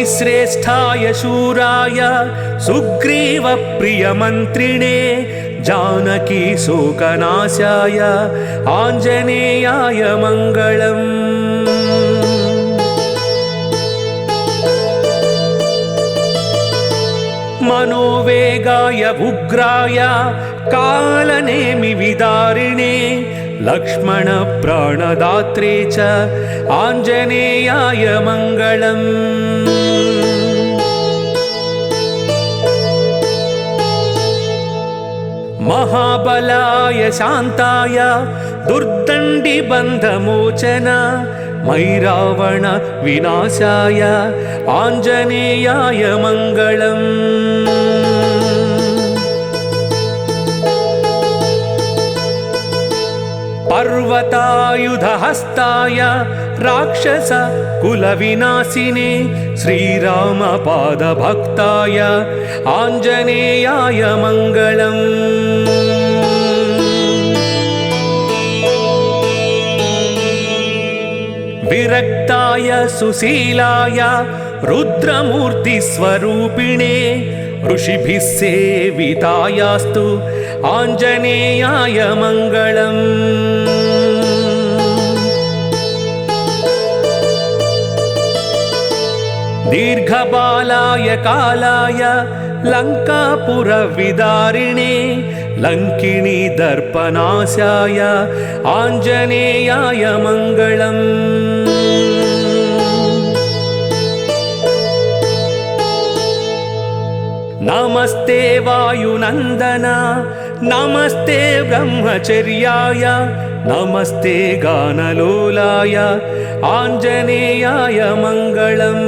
कपिश्रेष्ठाय शूराय सुग्रीवप्रियमन्त्रिणे जानकी शोकनाशाय आञ्जनेयाय मङ्गलम्। मनोवेगाय उग्राय कालनेमिविदारिणे लक्ष्मणप्राणदात्रे च आञ्जनेयाय मङ्गलम्। महाबलाय शान्ताय दुर्दण्डिबन्धमोचन मयि रावण विनाशाय आञ्जनेयाय मङ्गलम्। पर्वतायुधहस्ताय राक्षस कुलविनाशिने श्रीरामपादभक्ताय आञ्जनेयाय मङ्गलम्। विरक्ताय सुशीलाय रुद्रमूर्तिस्वरूपिणे ऋषिभिः सेवितायास्तु आञ्जनेयाय मङ्गलम्। दीर्घबालाय कालाय लङ्कापुरविदारिणे लङ्किणी दर्पनाशाय आञ्जनेयाय मङ्गलम्। नमस्ते वायुनन्दन नमस्ते ब्रह्मचर्याय नमस्ते गानलोलाय आञ्जनेयाय मङ्गलम्।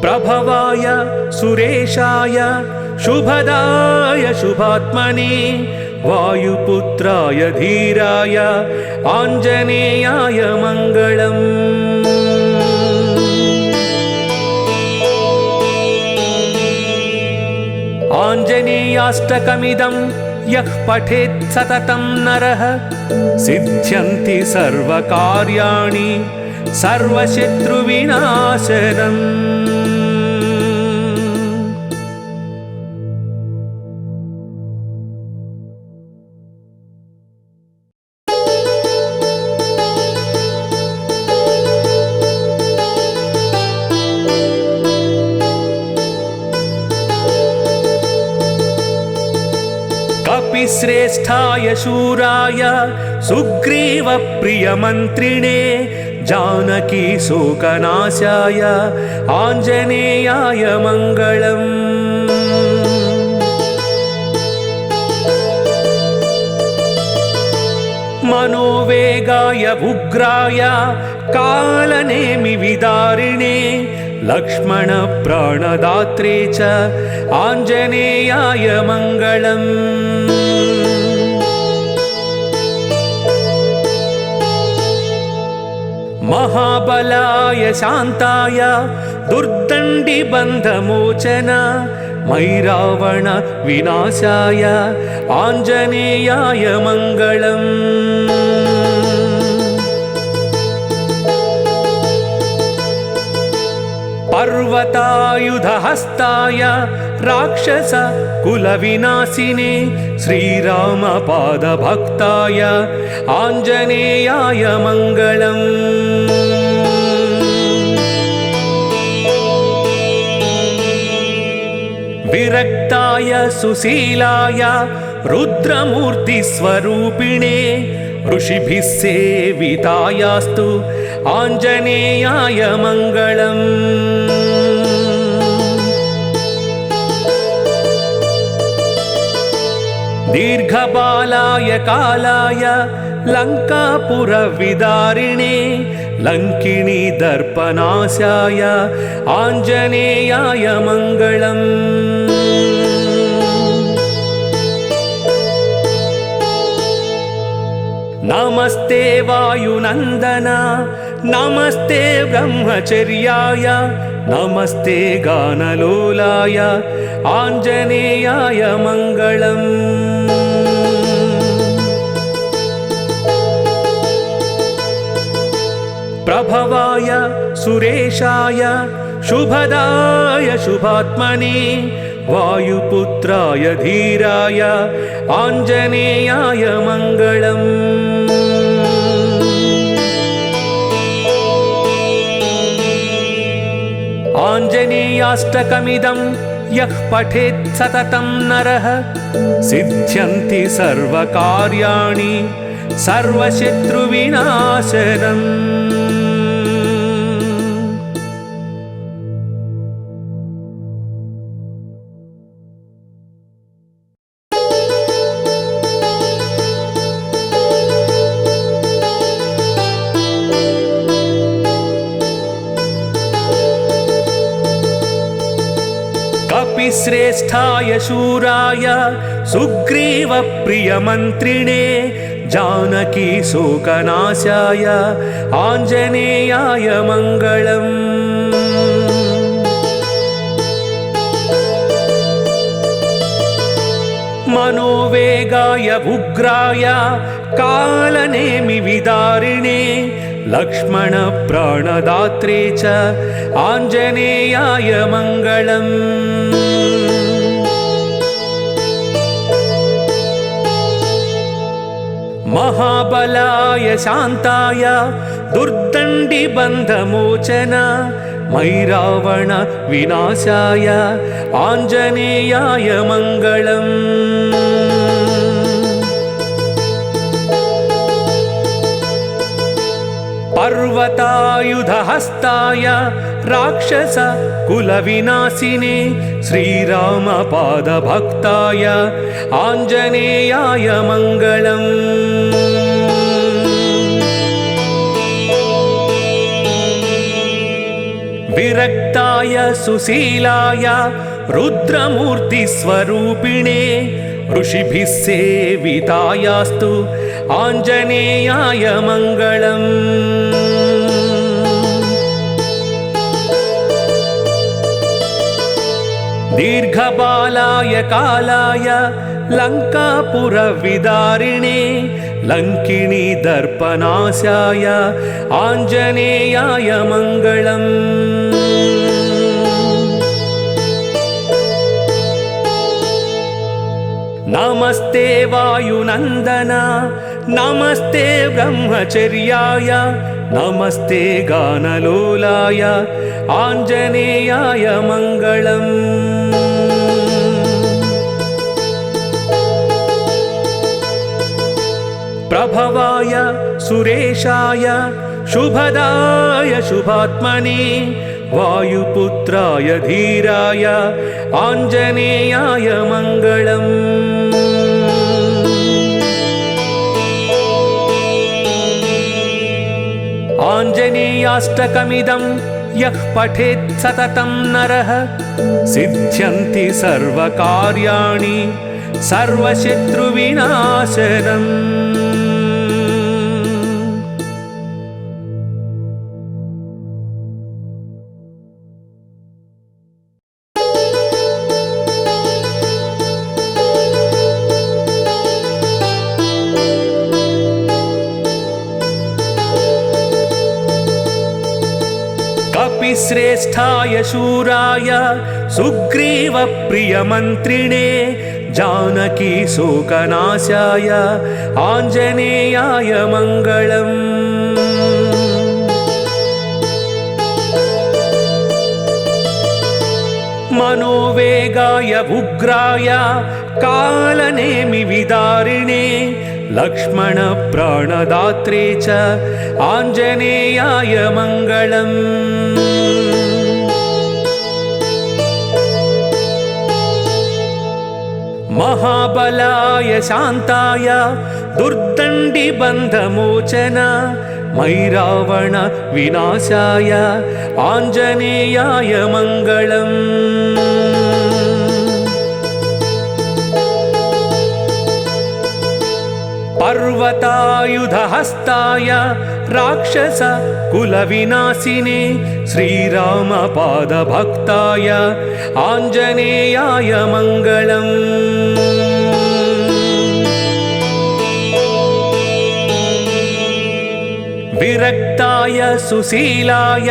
प्रभवाय सुरेशाय शुभदाय शुभात्मने वायुपुत्राय धीराय आञ्जनेयाय मङ्गलम्। आञ्जनेयाष्टकमिदं यः पठेत् सततं नरः सिद्ध्यन्ति सर्वकार्याणि सर्वशत्रुविनाशनम्। कपिश्रेष्ठाय शूराय सुग्रीवप्रियमन्त्रिणे जानकी शोकनाशाय आञ्जनेयाय मङ्गलम्। मनोवेगाय उग्राय कालनेमिविदारिणे लक्ष्मणप्राणदात्रे च आञ्जनेयाय मङ्गलम्। महाबलाय शान्ताय दुर्दण्डिबन्धमोचन मयि रावण विनाशाय आञ्जनेयाय मङ्गलम्। पर्वतायुधहस्ताय राक्षस कुलविनाशिने श्रीरामपादभक्ताय आञ्जनेयाय मङ्गलम्। विरक्ताय सुशीलाय रुद्रमूर्तिस्वरूपिणे ऋषिभिः सेवितायास्तु आञ्जनेयाय मङ्गलम्। दीर्घबालाय कालाय लङ्कापुरविदारिणे लङ्किणी दर्पनाशाय आञ्जनेयाय मङ्गलम्। नमस्ते वायुनन्दन नमस्ते ब्रह्मचर्याय नमस्ते गानलोलाय आञ्जनेयाय मङ्गलम्। प्रभवाय सुरेशाय शुभदाय शुभात्मने वायुपुत्राय धीराय आञ्जनेयाय मङ्गलम्। आञ्जनेयाष्टकमिदं यः पठेत् सततं नरः सिद्ध्यन्ति सर्वकार्याणि सर्वशत्रुविनाशनम्। कपिश्रेष्ठाय शूराय सुग्रीवप्रियमन्त्रिणे जानकी शोकनाशाय आञ्जनेयाय मङ्गलम्। मनोवेगाय उग्राय कालनेमिविदारिणे लक्ष्मणप्राणदात्रे च आञ्जनेयाय मङ्गलम्। महाबलाय शान्ताय दुर्दण्डिबन्धमोचन मैरावण विनाशाय आञ्जनेयाय मङ्गलम्। पर्वतायुधहस्ताय राक्षस कुलविनाशिने श्रीरामपादभक्ताय आञ्जनेयाय मङ्गलम्। विरक्ताय सुशीलाय रुद्रमूर्तिस्वरूपिणे ऋषिभिः सेवितायास्तु आञ्जनेयाय मङ्गलम्। दीर्घबालाय कालाय लङ्कापुरविदारिणे लङ्किणी दर्पनाशाय आञ्जनेयाय मङ्गलम्। नमस्ते वायुनन्दन नमस्ते ब्रह्मचर्याय नमस्ते गानलोलाय आञ्जनेयाय मङ्गलम्। प्रभवाय सुरेशाय शुभदाय शुभात्मने वायुपुत्राय धीराय आञ्जनेयाय मङ्गलम्। आञ्जनेयाष्टकमिदं यः पठेत् सततं नरः सिद्ध्यन्ति सर्वकार्याणि सर्वशत्रुविनाशनम्। कपिश्रेष्ठाय शूराय सुग्रीवप्रियमन्त्रिणे जानकी शोकनाशाय आञ्जनेयाय मङ्गलम्। मनोवेगाय उग्राय कालनेमिविदारिणे लक्ष्मणप्राणदात्रे च आञ्जनेयाय मङ्गलम्। महाबलाय शान्ताय दुर्दण्डिबन्धमोचन मैरावण विनाशाय आञ्जनेयाय मङ्गलम्। पर्वतायुधहस्ताय राक्षस कुलविनाशिने श्रीरामपादभक्ताय आञ्जनेयाय मङ्गलम्। विरक्ताय सुशीलाय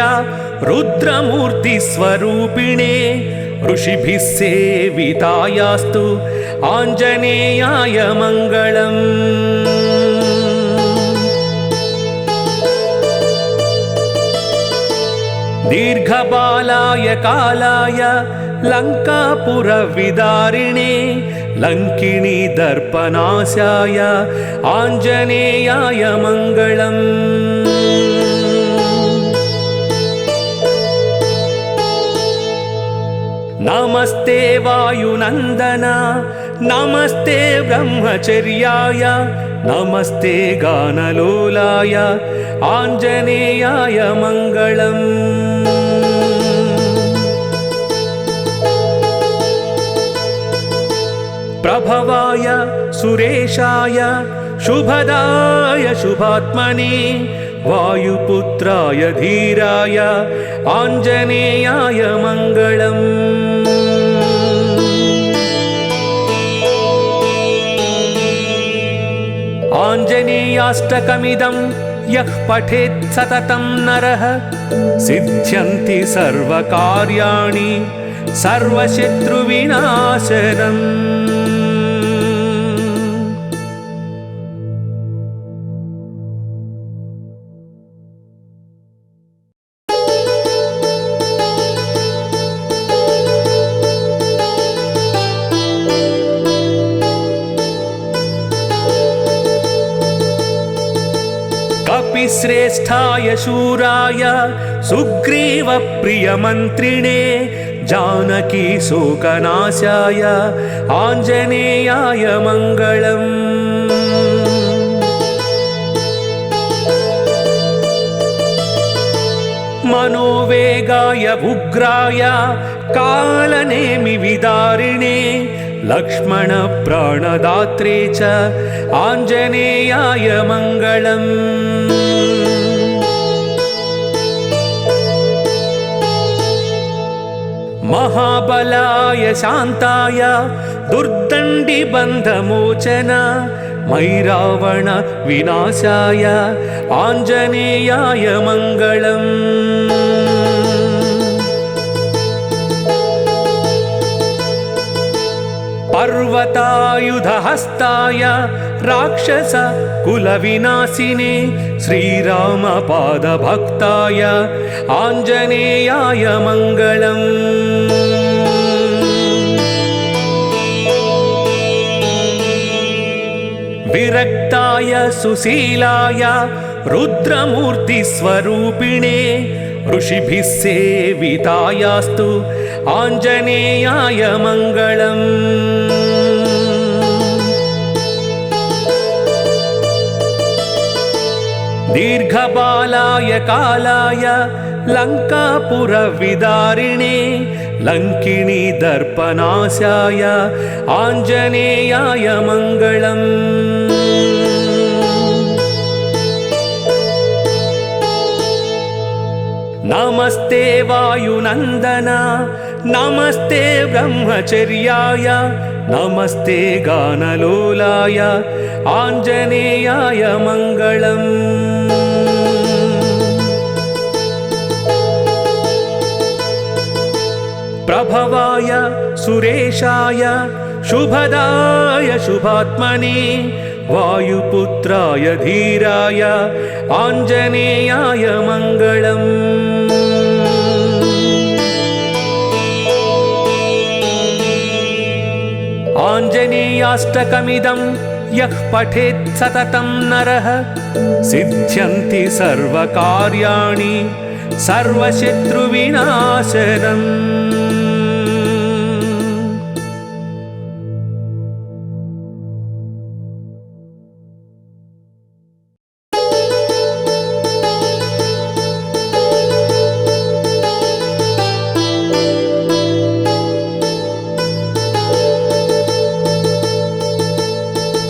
रुद्रमूर्तिस्वरूपिणे ऋषिभिः सेवितायास्तु आञ्जनेयाय मङ्गलम्। दीर्घबालाय कालाय लङ्कापुरविदारिणे लङ्किणी दर्पनाशाय आञ्जनेयाय मङ्गलम्। नमस्ते वायुनन्दन नमस्ते ब्रह्मचर्याय नमस्ते गानलोलाय आञ्जनेयाय मङ्गलम्। प्रभवाय सुरेशाय शुभदाय शुभात्मने वायुपुत्राय धीराय आञ्जनेयाय मङ्गलम्। आञ्जनेयाष्टकमिदं यः पठेत् सततं नरः सिद्ध्यन्ति सर्वकार्याणि सर्वशत्रुविनाशनम्। कपिश्रेष्ठाय शूराय सुग्रीवप्रियमन्त्रिणे जानकी शोकनाशाय आञ्जनेयाय मङ्गलम्। मनोवेगाय उग्राय कालनेमिविदारिणे लक्ष्मणप्राणदात्रे च आञ्जनेयाय मङ्गलम्। महाबलाय शान्ताय दुर्दण्डिबन्धमोचन मैरावण विनाशाय आञ्जनेयाय मङ्गलम्। पर्वतायुधहस्ताय राक्षस कुलविनाशिने श्रीरामपादभक्ताय आञ्जनेयाय मङ्गलम्। विरक्ताय सुशीलाय रुद्रमूर्तिस्वरूपिणे ऋषिभिः सेवितायास्तु आञ्जनेयाय मङ्गलम्। दीर्घबालाय कालाय लङ्कापुरविदारिणे लङ्किणी दर्पनाशाय आञ्जनेयाय मङ्गलम्। नमस्ते वायुनन्दन नमस्ते ब्रह्मचर्याय नमस्ते गानलोलाय आञ्जनेयाय मङ्गलम्। प्रभवाय सुरेशाय शुभदाय शुभात्मने वायुपुत्राय धीराय आञ्जनेयाय मङ्गलम्। आञ्जनेयाष्टकमिदं यः पठेत् सततं नरः सिद्ध्यन्ति सर्वकार्याणि सर्वशत्रुविनाशनम्।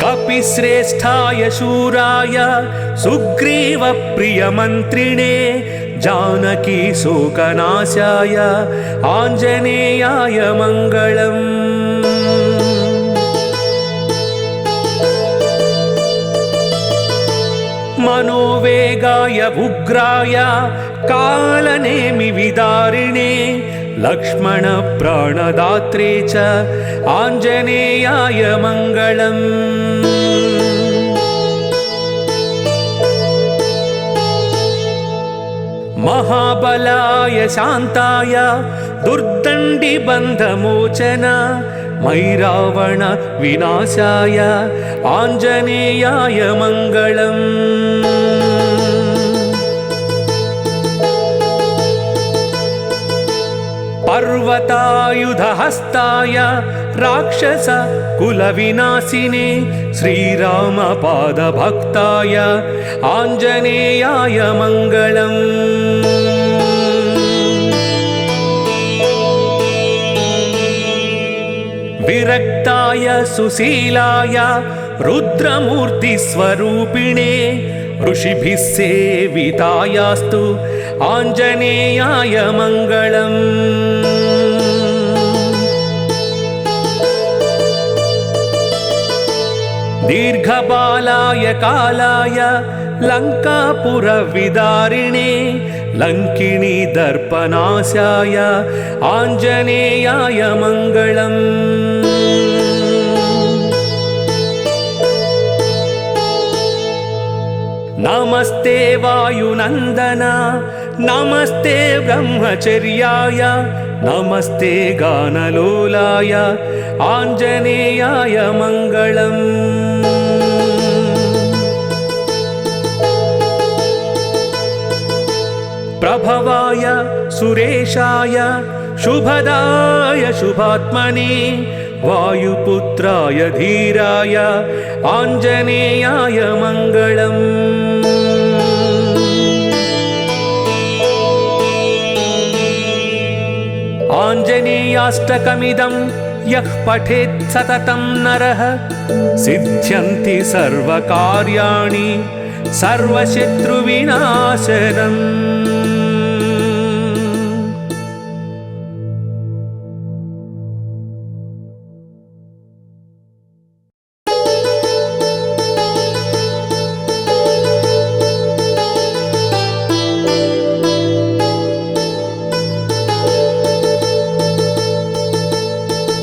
कपिश्रेष्ठाय शूराय सुग्रीवप्रियमन्त्रिणे जानकी शोकनाशाय आञ्जनेयाय मङ्गलम्। मनोवेगाय उग्राय कालनेमि विदारिणे लक्ष्मण प्राणदात्रे च आञ्जनेयाय मङ्गलम्। महाबलाय शान्ताय दुर्दण्डिबन्धमोचन मयि रावण विनाशाय आञ्जनेयाय मङ्गलम्। पर्वतायुधहस्ताय राक्षस कुलविनाशिने श्रीरामपादभक्ताय आञ्जनेयाय मङ्गलम्। विरक्ताय सुशीलाय रुद्रमूर्तिस्वरूपिणे ऋषिभिः सेवितायास्तु आञ्जनेयाय मङ्गलम्। दीर्घबालाय कालाय लङ्कापुरविदारिणे लङ्किणी दर्पनाशाय आञ्जनेयाय मङ्गलम्। नमस्ते वायुनन्दन नमस्ते ब्रह्मचर्याय नमस्ते गानलोलाय आञ्जनेयाय मङ्गलम्। प्रभवाय सुरेशाय शुभदाय शुभात्मने वायुपुत्राय धीराय आञ्जनेयाय मङ्गलम्। आञ्जनेयाष्टकमिदं यः पठेत् सततं नरः सिद्ध्यन्ति सर्वकार्याणि सर्वशत्रुविनाशनम्।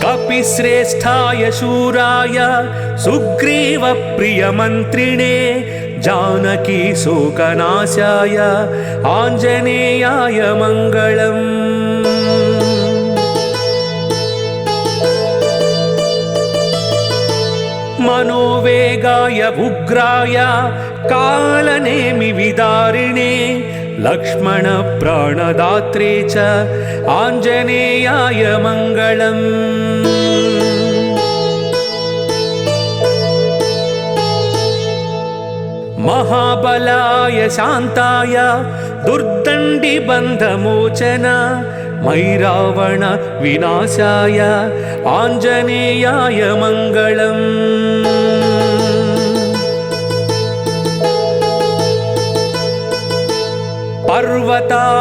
कपिश्रेष्ठाय शूराय सुग्रीवप्रियमन्त्रिणे जानकी शोकनाशाय आञ्जनेयाय मङ्गलम्। मनोवेगाय उग्राय कालनेमि विदारिणे लक्ष्मण प्राणदात्रे च आञ्जनेयाय मङ्गलम्। महाबलाय शान्ताय दुर्दण्डिबन्धमोचन मयि रावण विनाशाय आञ्जनेयाय मङ्गलम्।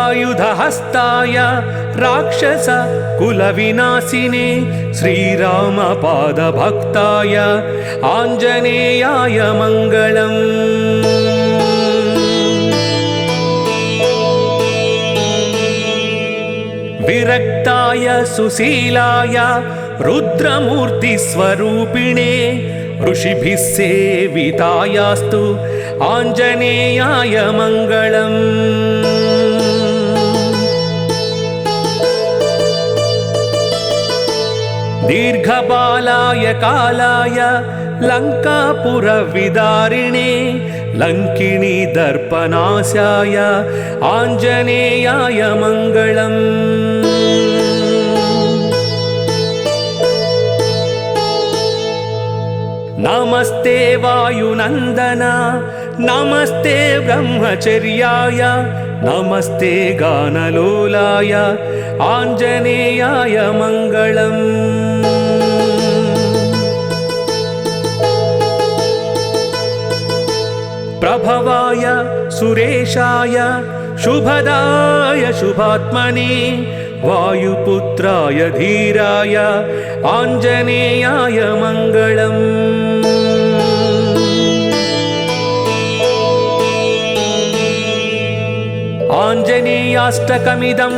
पर्वतायुधहस्ताय राक्षस कुलविनाशिने श्रीरामपादभक्ताय आञ्जनेयाय मङ्गलम्। विरक्ताय सुशीलाय रुद्रमूर्तिस्वरूपिणे ऋषिभिः सेवितायास्तु आञ्जनेयाय मङ्गलम्। दीर्घबालाय कालाय लङ्कापुरविदारिणे लङ्किणी दर्पनाशाय आञ्जनेयाय मङ्गलम्। नमस्ते वायुनन्दन नमस्ते ब्रह्मचर्याय नमस्ते गानलोलाय आञ्जनेयाय मङ्गलम्। प्रभवाय सुरेशाय शुभदाय शुभात्मने वायुपुत्राय धीराय आञ्जनेयाय मङ्गलम्। आञ्जनेयाष्टकमिदं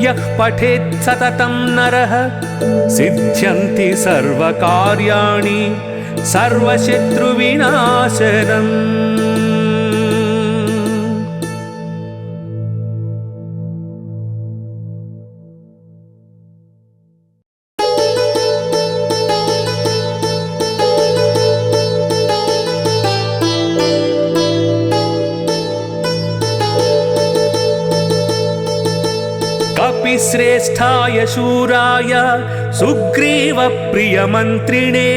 यः पठेत् सततं नरः सिद्ध्यन्ति सर्वकार्याणि सर्वशत्रुविनाशनम्। कपिश्रेष्ठाय शूराय सुग्रीवप्रियमन्त्रिणे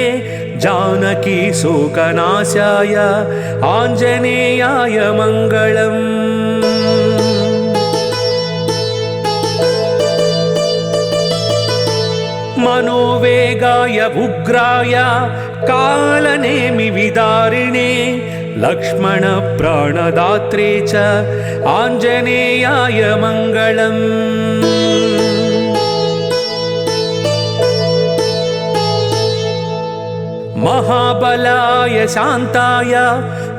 जानकी शोकनाशाय आञ्जनेयाय मङ्गलम्। मनोवेगाय उग्राय कालनेमिविदारिणे लक्ष्मणप्राणदात्रे च आञ्जनेयाय मङ्गलम्। महाबलाय शान्ताय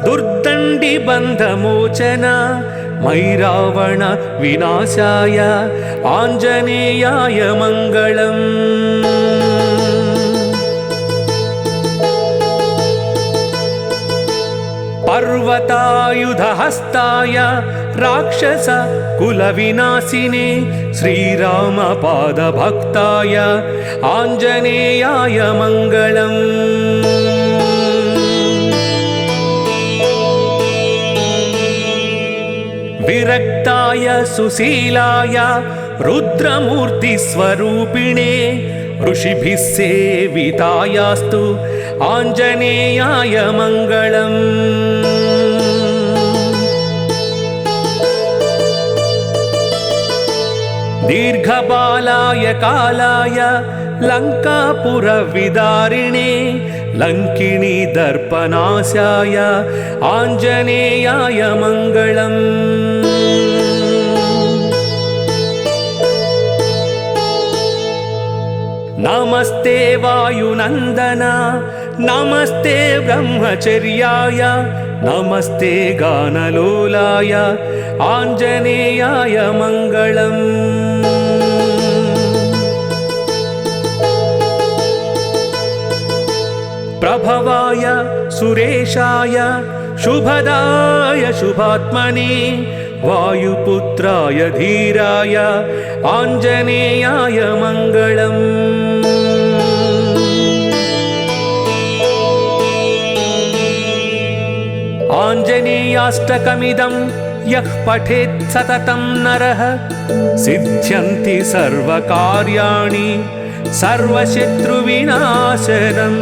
दुर्दण्डिबन्धमोचन मैरावण विनाशाय आञ्जनेयाय मङ्गलम्। पर्वतायुधहस्ताय राक्षस कुलविनाशिने श्रीरामपादभक्ताय आञ्जनेयाय मङ्गलम्। विरक्ताय सुशीलाय रुद्रमूर्तिस्वरूपिणे ऋषिभिः सेवितायास्तु आञ्जनेयाय मङ्गलम्। दीर्घबालाय कालाय लङ्कापुरविदारिणे लङ्किणी दर्पनाशाय आञ्जनेयाय मङ्गलम्। नमस्ते वायुनन्दन नमस्ते ब्रह्मचर्याय नमस्ते गानलोलाय आञ्जनेयाय मङ्गलम्। प्रभवाय सुरेशाय शुभदाय शुभात्मने वायुपुत्राय धीराय आञ्जनेयाय मङ्गलम्। आञ्जनेयाष्टकमिदं यः पठेत् सततं नरः सिद्ध्यन्ति सर्वकार्याणि सर्वशत्रुविनाशनम्।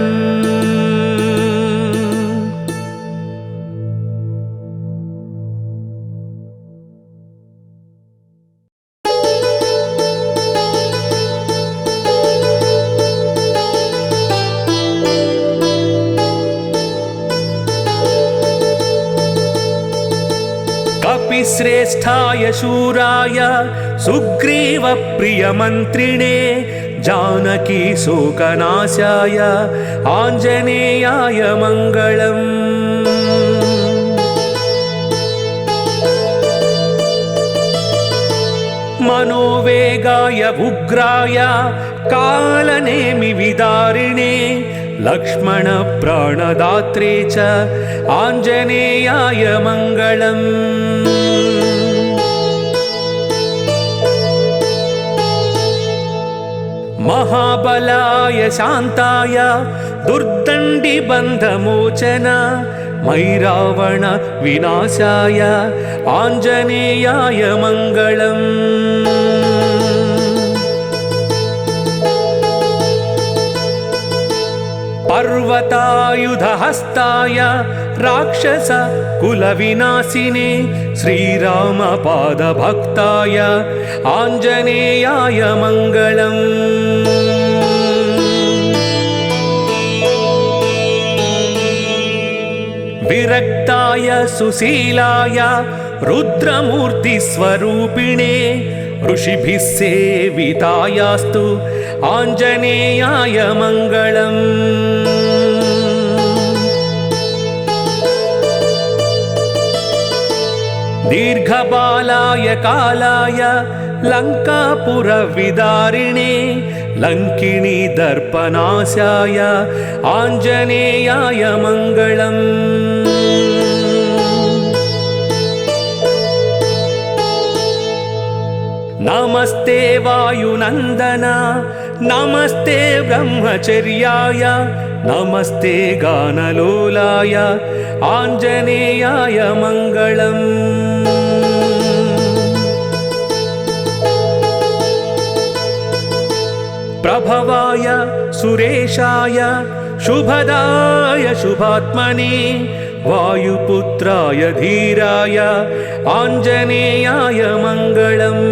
कपिश्रेष्ठाय शूराय सुग्रीवप्रियमन्त्रिणे जानकी शोकनाशाय आञ्जनेयाय मङ्गलम्। मनोवेगाय उग्राय कालनेमिविदारिणे लक्ष्मणप्राणदात्रे च आञ्जनेयाय मङ्गलम्। महाबलाय शान्ताय दुर्दण्डिबन्धमोचन मैरावण विनाशाय आञ्जनेयाय मङ्गलम्। पर्वतायुधहस्ताय राक्षस कुलविनाशिने श्रीरामपादभक्ताय आञ्जनेयाय मङ्गलम्। विरक्ताय सुशीलाय रुद्रमूर्तिस्वरूपिणे ऋषिभिः सेवितायास्तु आञ्जनेयाय मङ्गलम्। दीर्घबालाय कालाय लङ्कापुरविदारिणे लङ्किणी दर्पनाशाय आञ्जनेयाय मङ्गलम्। नमस्ते वायुनन्दन नमस्ते ब्रह्मचर्याय नमस्ते गानलोलाय आञ्जनेयाय मङ्गलम्। प्रभवाय सुरेशाय शुभदाय शुभात्मने वायुपुत्राय धीराय आञ्जनेयाय मङ्गलम्।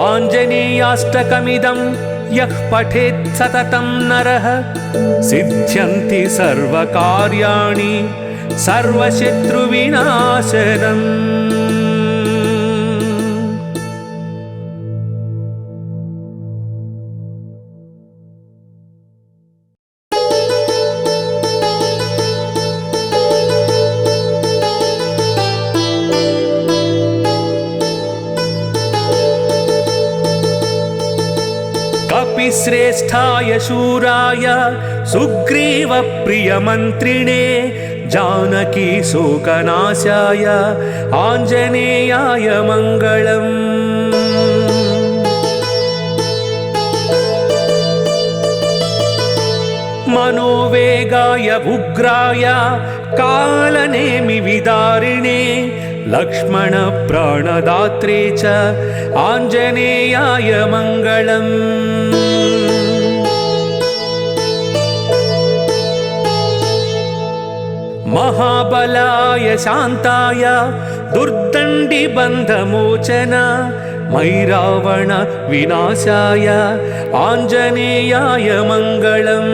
आञ्जनेयाष्टकमिदं यः पठेत् सततं नरः सिद्ध्यन्ति सर्वकार्याणि सर्वशत्रुविनाशनम्। कपिश्रेष्ठाय शूराय सुग्रीवप्रियमन्त्रिणे जानकी शोकनाशाय आञ्जनेयाय मङ्गलम्। मनोवेगाय उग्राय कालनेमिविदारिणे लक्ष्मणप्राणदात्रे च आञ्जनेयाय मङ्गलम्। महाबलाय शान्ताय दुर्दण्डिबन्धमोचन मैरावण विनाशाय आञ्जनेयाय मङ्गलम्।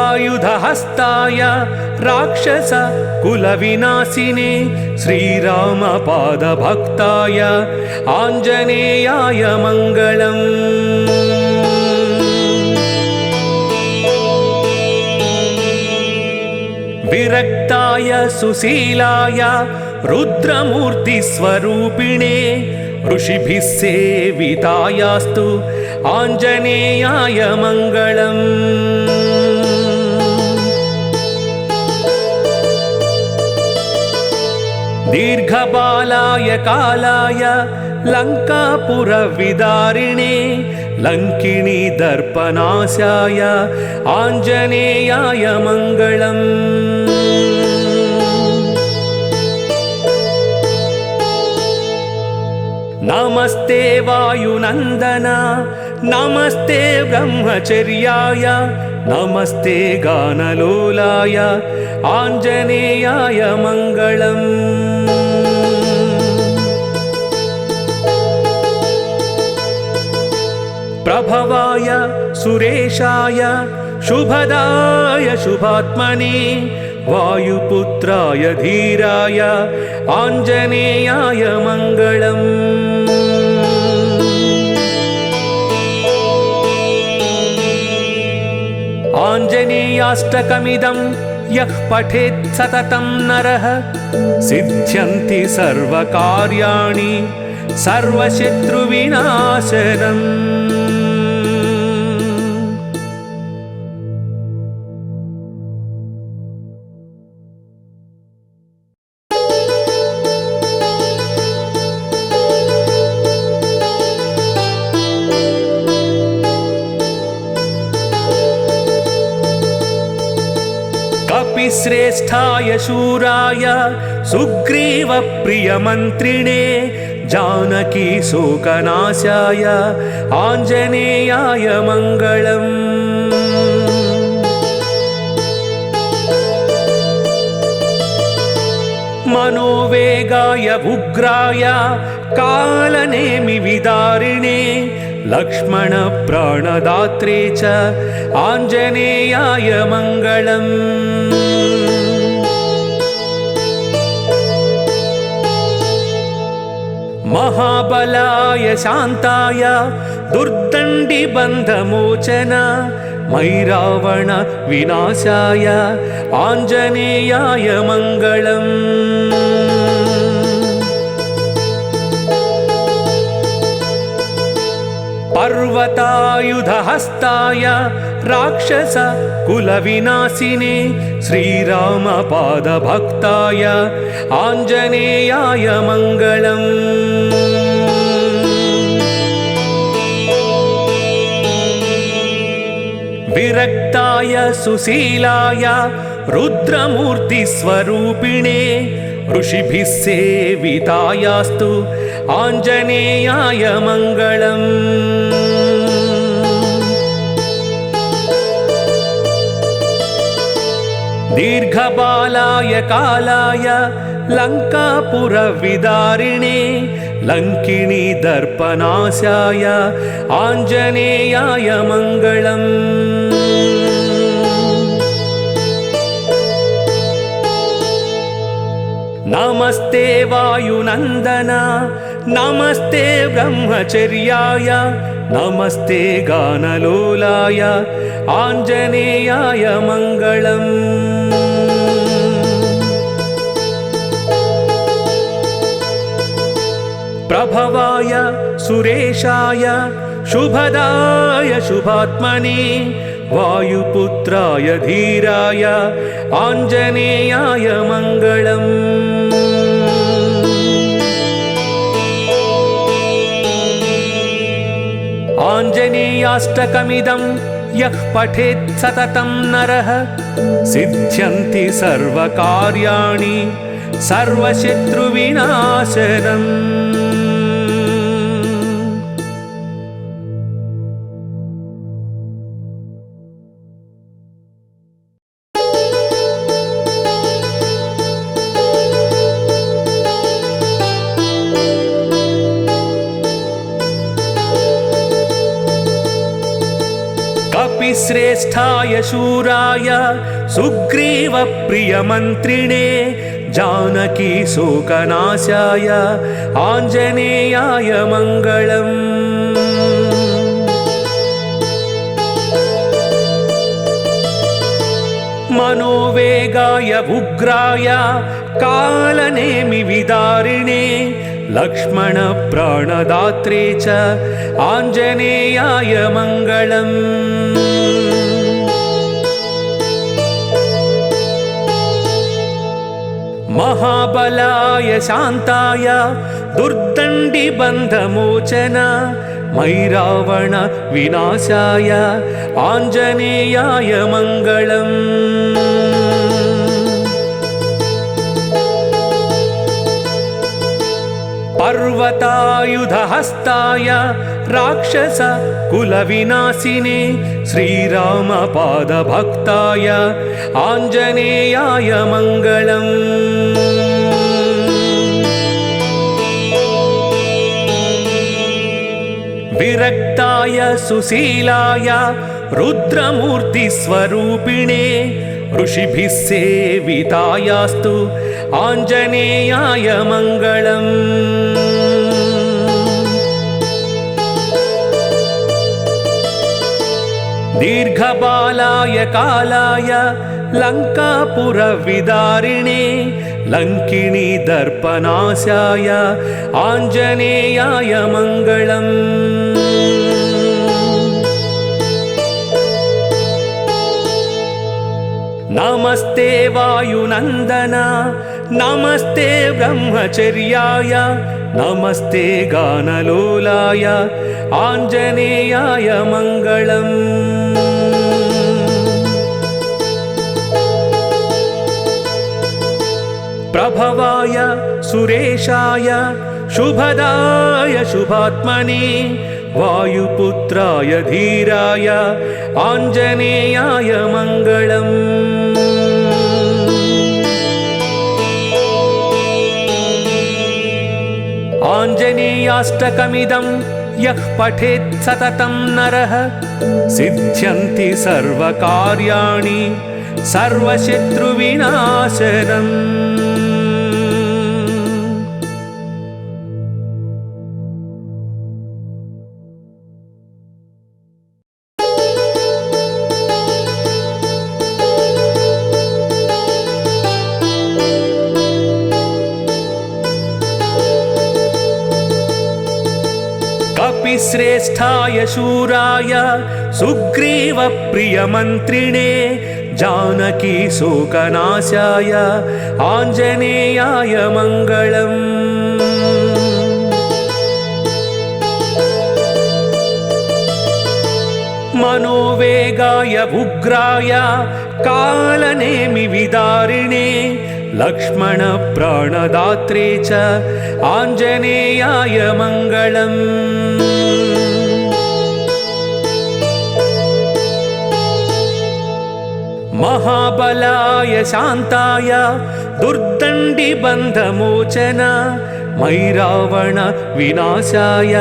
पर्वतायुधहस्ताय राक्षस कुलविनाशिने श्रीरामपादभक्ताय आञ्जनेयाय मङ्गलम्। विरक्ताय सुशीलाय रुद्रमूर्तिस्वरूपिणे ऋषिभिः सेवितायास्तु आञ्जनेयाय मङ्गलम्। दीर्घबालाय कालाय लङ्कापुरविदारिणे लङ्किणी दर्पनाशाय आञ्जनेयाय मङ्गलम्। नमस्ते वायुनन्दन नमस्ते ब्रह्मचर्याय नमस्ते गानलोलाय आञ्जनेयाय मङ्गलम्। प्रभवाय सुरेशाय शुभदाय शुभात्मने वायुपुत्राय धीराय आञ्जनेयाय मङ्गलम्। आञ्जनेयाष्टकमिदं यः पठेत् सततं नरः सिद्ध्यन्ति सर्वकार्याणि सर्वशत्रुविनाशनम्। कपिश्रेष्ठाय शूराय सुग्रीवप्रियमन्त्रिणे जानकी शोकनाशाय आञ्जनेयाय मङ्गलम्। मनोवेगाय उग्राय कालनेमिविदारिणे लक्ष्मणप्राणदात्रे च आञ्जनेयाय मङ्गलम्। महाबलाय शान्ताय दुर्दण्डिबन्धमोचन मयि रावण विनाशाय आञ्जनेयाय मङ्गलम्। पर्वतायुधहस्ताय राक्षस कुलविनाशिने श्रीरामपादभक्ताय आञ्जनेयाय मङ्गलम्। विरक्ताय सुशीलाय रुद्रमूर्तिस्वरूपिणे ऋषिभिः सेवितायास्तु आञ्जनेयाय मङ्गलम्। दीर्घबालाय कालाय लङ्कापुरविदारिणे लङ्किणी दर्पनाशाय आञ्जनेयाय मङ्गलम्। नमस्ते वायुनन्दन नमस्ते ब्रह्मचर्याय नमस्ते गानलोलाय आञ्जनेयाय मङ्गलम्। प्रभवाय सुरेशाय शुभदाय शुभात्मने वायुपुत्राय धीराय आञ्जनेयाय मङ्गलम्। आञ्जनेयाष्टकमिदं यः पठेत् सततं नरः सिद्ध्यन्ति सर्वकार्याणि सर्वशत्रुविनाशनम्। कपिश्रेष्ठाय शूराय सुग्रीवप्रियमन्त्रिणे जानकी शोकनाशाय आञ्जनेयाय मङ्गलम्। मनोवेगाय उग्राय कालनेमिविदारिणे लक्ष्मणप्राणदात्रे च आञ्जनेयाय मङ्गलम्। महाबलाय शान्ताय दुर्दण्डिबन्धमोचन मयि रावण विनाशाय आञ्जनेयाय मङ्गलम्। पर्वतायुधहस्ताय राक्षस कुलविनाशिने श्रीरामपादभक्ताय आञ्जनेयाय मङ्गलम्। विरक्ताय सुशीलाय रुद्रमूर्तिस्वरूपिणे ऋषिभिः सेवितायास्तु आञ्जनेयाय मङ्गलम्। दीर्घबालाय कालाय लङ्कापुरविदारिणे लङ्किणी दर्पनाशाय आञ्जनेयाय मङ्गलम्। नमस्ते वायुनन्दन नमस्ते ब्रह्मचर्याय नमस्ते गानलोलाय आञ्जनेयाय मङ्गलम्। प्रभवाय सुरेशाय शुभदाय शुभात्मने वायुपुत्राय धीराय आञ्जनेयाय मङ्गलम्। आञ्जनेयाष्टकमिदं यः पठेत् सततं नरः सिद्ध्यन्ति सर्वकार्याणि सर्वशत्रुविनाशनम्। कपिश्रेष्ठाय शूराय सुग्रीवप्रियमन्त्रिणे जानकी शोकनाशाय आञ्जनेयाय मङ्गलम्। मनोवेगाय उग्राय कालनेमिविदारिणे लक्ष्मणप्राणदात्रे च आञ्जनेयाय मङ्गलम्। महाबलाय शान्ताय दुर्दण्डिबन्धमोचन मैरावण विनाशाय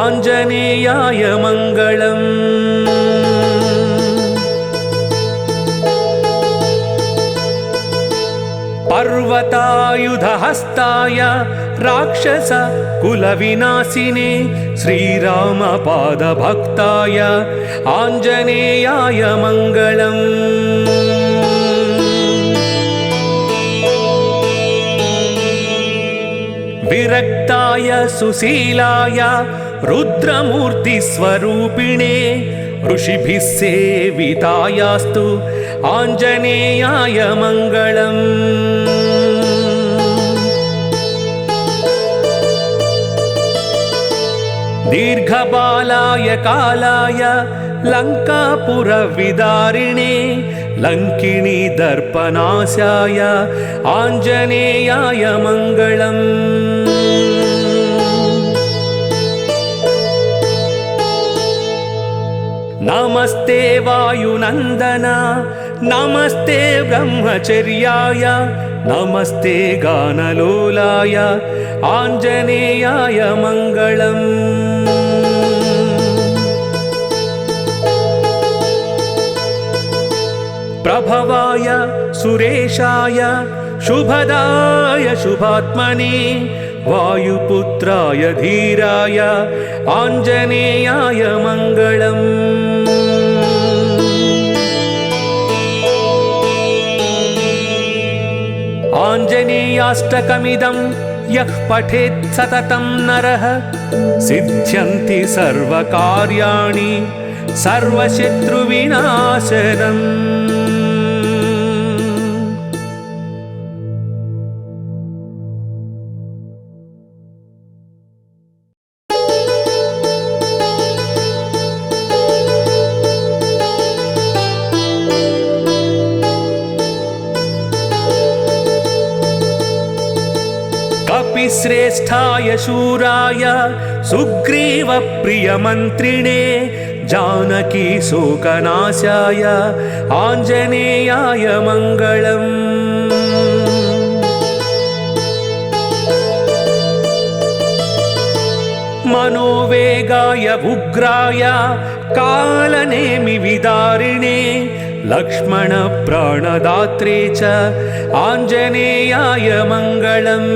आञ्जनेयाय मङ्गलम्। पर्वतायुधहस्ताय राक्षस कुलविनाशिने श्रीरामपादभक्ताय आञ्जनेयाय मङ्गलम्। विरक्ताय सुशीलाय रुद्रमूर्तिस्वरूपिणे ऋषिभिः सेवितायास्तु आञ्जनेयाय मङ्गलम्। दीर्घबालाय कालाय लङ्कापुरविदारिणे लङ्किणी दर्पनाशाय आञ्जनेयाय मङ्गलम्। नमस्ते वायुनन्दन नमस्ते ब्रह्मचर्याय नमस्ते गानलोलाय आञ्जनेयाय मङ्गलम्। प्रभवाय सुरेशाय शुभदाय शुभात्मने वायुपुत्राय धीराय आञ्जनेयाय मङ्गलम्। आञ्जनेयाष्टकमिदं यः पठेत् सततं नरः सिद्ध्यन्ति सर्वकार्याणि सर्वशत्रुविनाशनम्। कपिश्रेष्ठाय शूराय सुग्रीवप्रियमन्त्रिणे जानकी शोकनाशाय आञ्जनेयाय मङ्गलम्। मनोवेगाय उग्राय कालनेमिविदारिणे लक्ष्मणप्राणदात्रे च आञ्जनेयाय मङ्गलम्।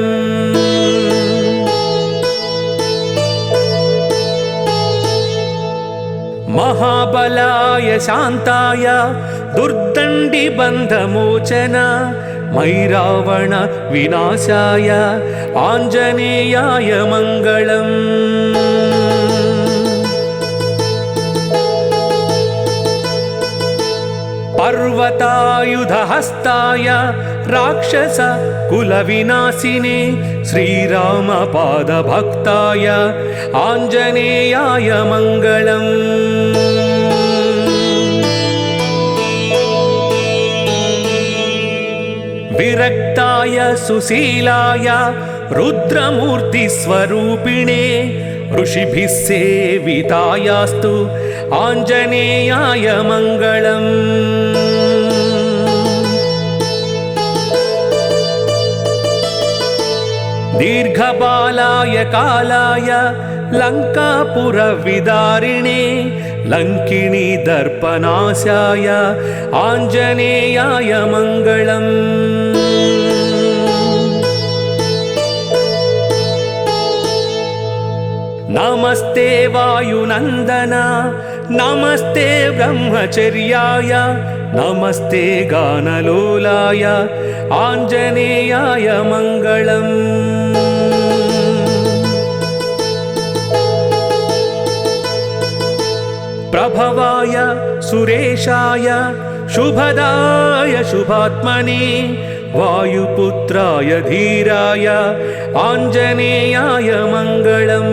महाबलाय शान्ताय दुर्दण्डिबन्धमोचन मैरावण विनाशाय आञ्जनेयाय मङ्गलम्। पर्वतायुधहस्ताय राक्षस कुलविनाशिने श्रीरामपादभक्ताय आञ्जनेयाय मङ्गलम्। विरक्ताय सुशीलाय रुद्रमूर्तिस्वरूपिणे ऋषिभिः सेवितायास्तु आञ्जनेयाय मङ्गलम्। दीर्घबालाय कालाय लङ्कापुरविदारिणे लङ्किणी दर्पनाशाय आञ्जनेयाय मङ्गलम्। नमस्ते वायुनन्दन नमस्ते ब्रह्मचर्याय नमस्ते गानलोलाय आञ्जनेयाय मङ्गलम्। प्रभवाय सुरेशाय शुभदाय शुभात्मने वायुपुत्राय धीराय आञ्जनेयाय मङ्गलम्।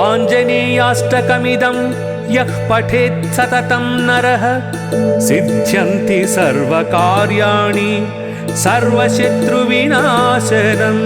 आञ्जनेयाष्टकमिदं यः पठेत् सततं नरः सिद्ध्यन्ति सर्वकार्याणि सर्वशत्रुविनाशनम्।